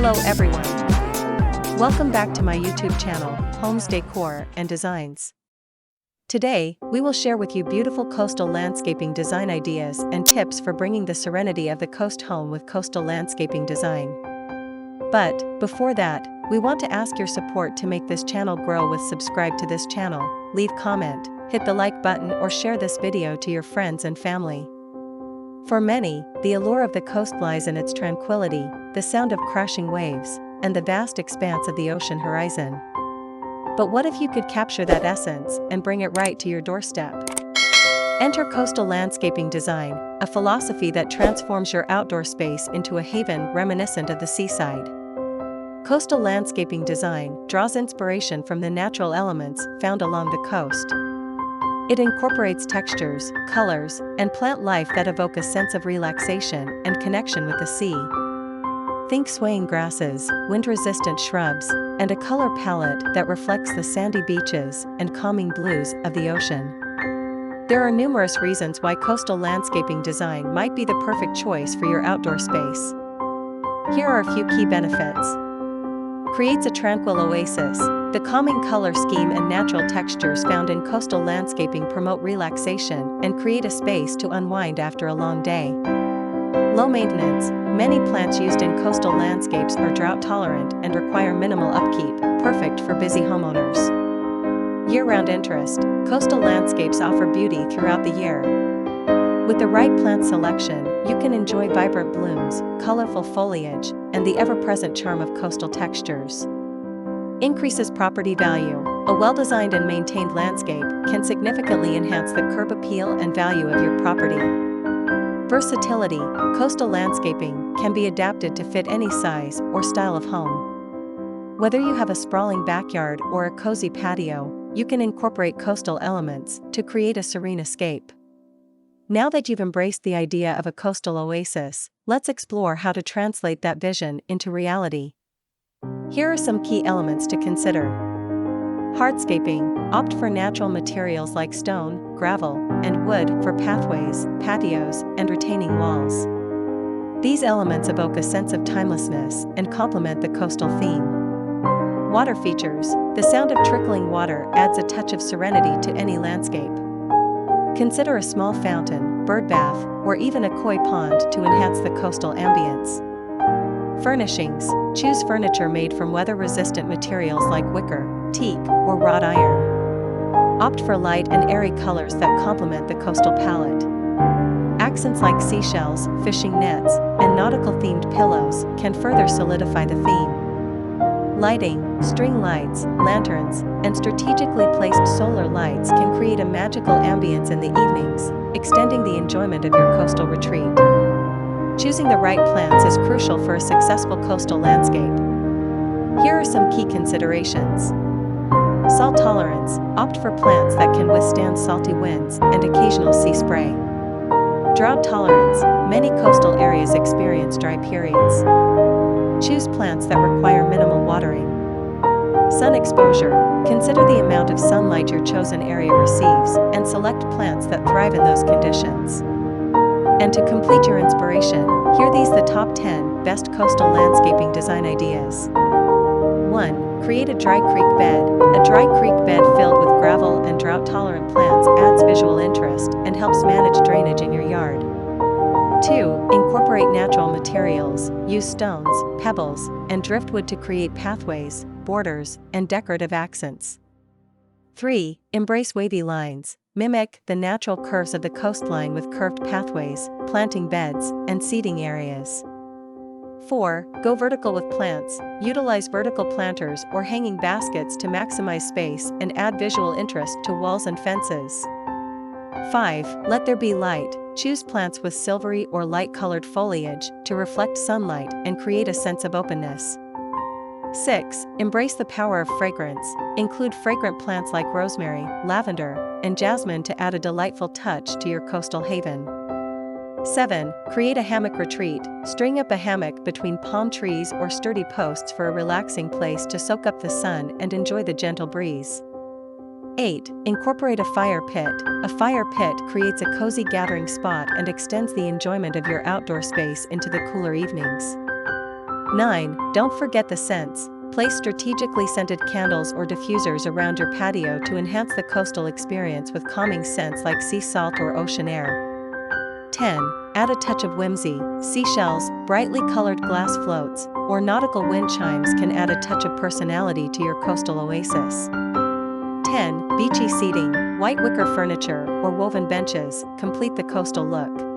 Hello everyone. Welcome back to my YouTube channel, Homes Decor and Designs. Today, we will share with you beautiful coastal landscaping design ideas and tips for bringing the serenity of the coast home with coastal landscaping design. But, before that, we want to ask your support to make this channel grow with subscribe to this channel, leave comment, hit the like button or share this video to your friends and family. For many, the allure of the coast lies in its tranquility, the sound of crashing waves, and the vast expanse of the ocean horizon. But what if you could capture that essence and bring it right to your doorstep? Enter coastal landscaping design, a philosophy that transforms your outdoor space into a haven reminiscent of the seaside. Coastal landscaping design draws inspiration from the natural elements found along the coast. It incorporates textures, colors, and plant life that evoke a sense of relaxation and connection with the sea. Think swaying grasses, wind-resistant shrubs, and a color palette that reflects the sandy beaches and calming blues of the ocean. There are numerous reasons why coastal landscaping design might be the perfect choice for your outdoor space. Here are a few key benefits. Creates a tranquil oasis. The calming color scheme and natural textures found in coastal landscaping promote relaxation and create a space to unwind after a long day. Low maintenance. Many plants used in coastal landscapes are drought tolerant and require minimal upkeep, perfect for busy homeowners. Year-round interest. Coastal landscapes offer beauty throughout the year. With the right plant selection, you can enjoy vibrant blooms, colorful foliage, and the ever-present charm of coastal textures. Increases property value. A well-designed and maintained landscape can significantly enhance the curb appeal and value of your property. Versatility. Coastal landscaping can be adapted to fit any size or style of home. Whether you have a sprawling backyard or a cozy patio, you can incorporate coastal elements to create a serene escape. Now that you've embraced the idea of a coastal oasis, let's explore how to translate that vision into reality. Here are some key elements to consider. Hardscaping. Opt for natural materials like stone, gravel, and wood for pathways, patios, and retaining walls. These elements evoke a sense of timelessness and complement the coastal theme. Water features. The sound of trickling water adds a touch of serenity to any landscape. Consider a small fountain, bird bath, or even a koi pond to enhance the coastal ambience. Furnishings. Choose furniture made from weather-resistant materials like wicker, teak, or wrought iron. Opt for light and airy colors that complement the coastal palette. Accents like seashells, fishing nets, and nautical-themed pillows can further solidify the theme. Lighting. String lights, lanterns, and strategically placed solar lights can create a magical ambience in the evenings, extending the enjoyment of your coastal retreat. Choosing the right plants is crucial for a successful coastal landscape. Here are some key considerations. Salt tolerance. Opt for plants that can withstand salty winds and occasional sea spray. Drought tolerance. Many coastal areas experience dry periods. Choose plants that require minimal watering. Sun exposure. Consider the amount of sunlight your chosen area receives and select plants that thrive in those conditions. And to complete your inspiration, here these the top 10 best coastal landscaping design ideas. 1. Create a dry creek bed. A dry creek bed filled with gravel and drought-tolerant plants adds visual interest and helps manage drainage in your yard. 2. Incorporate natural materials. Use stones, pebbles, and driftwood to create pathways, borders, and decorative accents. 3. Embrace wavy lines. Mimic the natural curves of the coastline with curved pathways, planting beds, and seating areas. 4. Go vertical with plants. Utilize vertical planters or hanging baskets to maximize space and add visual interest to walls and fences. 5. Let there be light. Choose plants with silvery or light-colored foliage to reflect sunlight and create a sense of openness. 6. Embrace the power of fragrance. Include fragrant plants like rosemary, lavender, and jasmine to add a delightful touch to your coastal haven. 7. Create a hammock retreat. String up a hammock between palm trees or sturdy posts for a relaxing place to soak up the sun and enjoy the gentle breeze. 8. Incorporate a fire pit. A fire pit creates a cozy gathering spot and extends the enjoyment of your outdoor space into the cooler evenings. 9. Don't forget the scents. Place strategically scented candles or diffusers around your patio to enhance the coastal experience with calming scents like sea salt or ocean air. 10. Add a touch of whimsy. Seashells, brightly colored glass floats, or nautical wind chimes can add a touch of personality to your coastal oasis. 10. Beachy seating. White wicker furniture or woven benches complete the coastal look.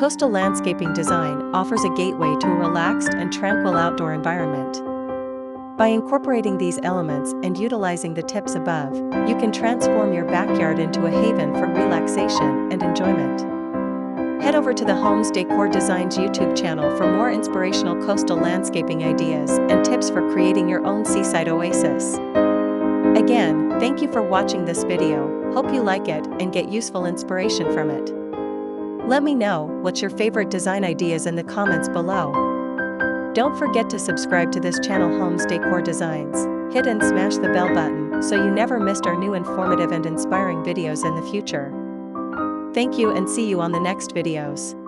Coastal landscaping design offers a gateway to a relaxed and tranquil outdoor environment. By incorporating these elements and utilizing the tips above, you can transform your backyard into a haven for relaxation and enjoyment. Head over to the Homes Decor Designs YouTube channel for more inspirational coastal landscaping ideas and tips for creating your own seaside oasis. Again, thank you for watching this video. Hope you like it and get useful inspiration from it. Let me know what's your favorite design ideas in the comments below. Don't forget to subscribe to this channel Homes Decor Designs. Hit and smash the bell button so you never missed our new informative and inspiring videos in the future. Thank you and see you on the next videos.